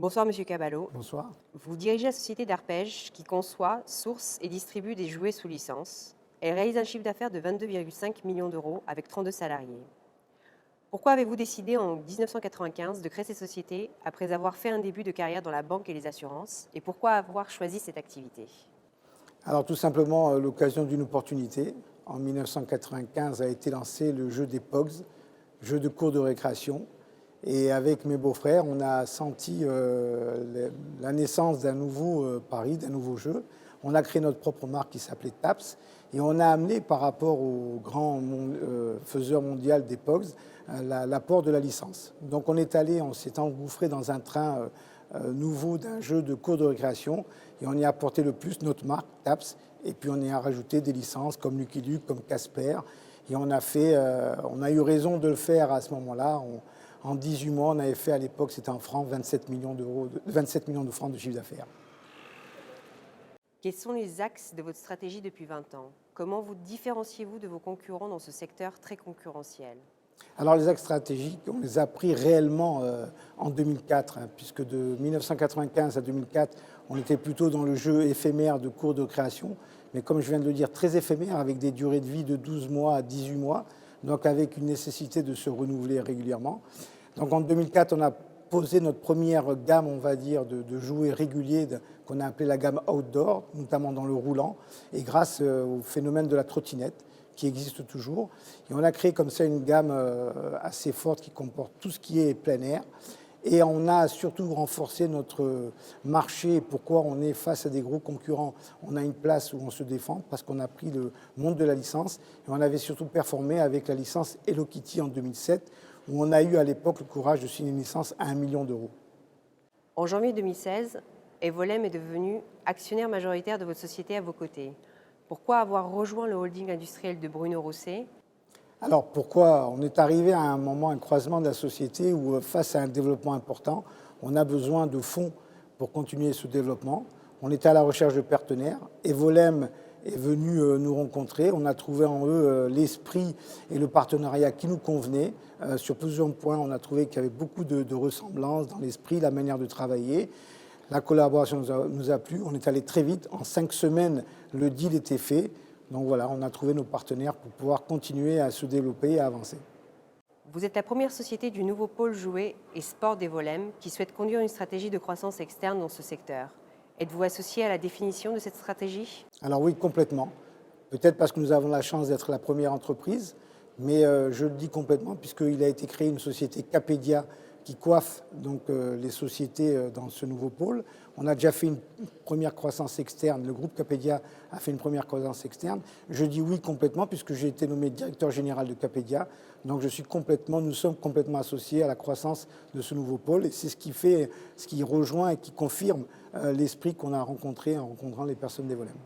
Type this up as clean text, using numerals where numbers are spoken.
Bonsoir Monsieur Caballo. Bonsoir. Vous dirigez la société d'arpège qui conçoit, source et distribue des jouets sous licence. Elle réalise un chiffre d'affaires de 22,5 millions d'euros avec 32 salariés. Pourquoi avez-vous décidé en 1995 de créer cette société après avoir fait un début de carrière dans la banque et les assurances? Et pourquoi avoir choisi cette activité? Alors tout simplement l'occasion d'une opportunité. En 1995 a été lancé le jeu des POGS, jeu de cours de récréation. Et avec mes beaux-frères, on a senti la naissance d'un nouveau pari, d'un nouveau jeu. On a créé notre propre marque qui s'appelait TAPS. Et on a amené par rapport au grand faiseur mondial des POGS l'apport de la licence. Donc on s'est engouffré dans un train nouveau d'un jeu de cours de récréation et on y a apporté le plus notre marque TAPS. Et puis on y a rajouté des licences comme Lucky Luke, comme Casper. Et on a eu raison de le faire à ce moment-là. En 18 mois, on avait fait à l'époque, c'était en francs, 27 millions de francs de chiffre d'affaires. Quels sont les axes de votre stratégie depuis 20 ans? Comment vous différenciez-vous de vos concurrents dans ce secteur très concurrentiel? Alors les axes stratégiques, on les a pris réellement en 2004, puisque de 1995 à 2004, on était plutôt dans le jeu éphémère de cours de création, mais comme je viens de le dire, très éphémère, avec des durées de vie de 12 mois à 18 mois, donc avec une nécessité de se renouveler régulièrement. Donc en 2004, on a posé notre première gamme, on va dire, de jouets réguliers qu'on a appelé la gamme outdoor, notamment dans le roulant, et grâce au phénomène de la trottinette, qui existe toujours. Et on a créé comme ça une gamme assez forte qui comporte tout ce qui est plein air. Et on a surtout renforcé notre marché. Pourquoi on est face à des gros concurrents? On a une place où on se défend parce qu'on a pris le monde de la licence. Et on avait surtout performé avec la licence Hello Kitty en 2007, où on a eu à l'époque le courage de signer une licence à 1 million d'euros. En janvier 2016, Evolem est devenu actionnaire majoritaire de votre société à vos côtés. Pourquoi avoir rejoint le holding industriel de Bruno Rosset? Alors pourquoi? On est arrivé à un moment, un croisement de la société où face à un développement important, on a besoin de fonds pour continuer ce développement. On était à la recherche de partenaires. Evolem est venu nous rencontrer. On a trouvé en eux l'esprit et le partenariat qui nous convenaient. Sur plusieurs points, on a trouvé qu'il y avait beaucoup de ressemblances dans l'esprit, la manière de travailler. La collaboration nous a plu. On est allé très vite. En 5 semaines, le deal était fait. Donc voilà, on a trouvé nos partenaires pour pouvoir continuer à se développer et à avancer. Vous êtes la première société du nouveau pôle jouets et sport d'Evolem qui souhaite conduire une stratégie de croissance externe dans ce secteur. Êtes-vous associé à la définition de cette stratégie? Alors oui, complètement. Peut-être parce que nous avons la chance d'être la première entreprise, mais je le dis complètement puisqu'il a été créé une société Capedia qui coiffe donc les sociétés dans ce nouveau pôle. On a déjà fait une première croissance externe. Le groupe Capedia a fait une première croissance externe. Je dis oui complètement puisque j'ai été nommé directeur général de Capedia. Donc nous sommes complètement associés à la croissance de ce nouveau pôle. Et c'est ce qui rejoint et qui confirme l'esprit qu'on a rencontré en rencontrant les personnes d'Evolem.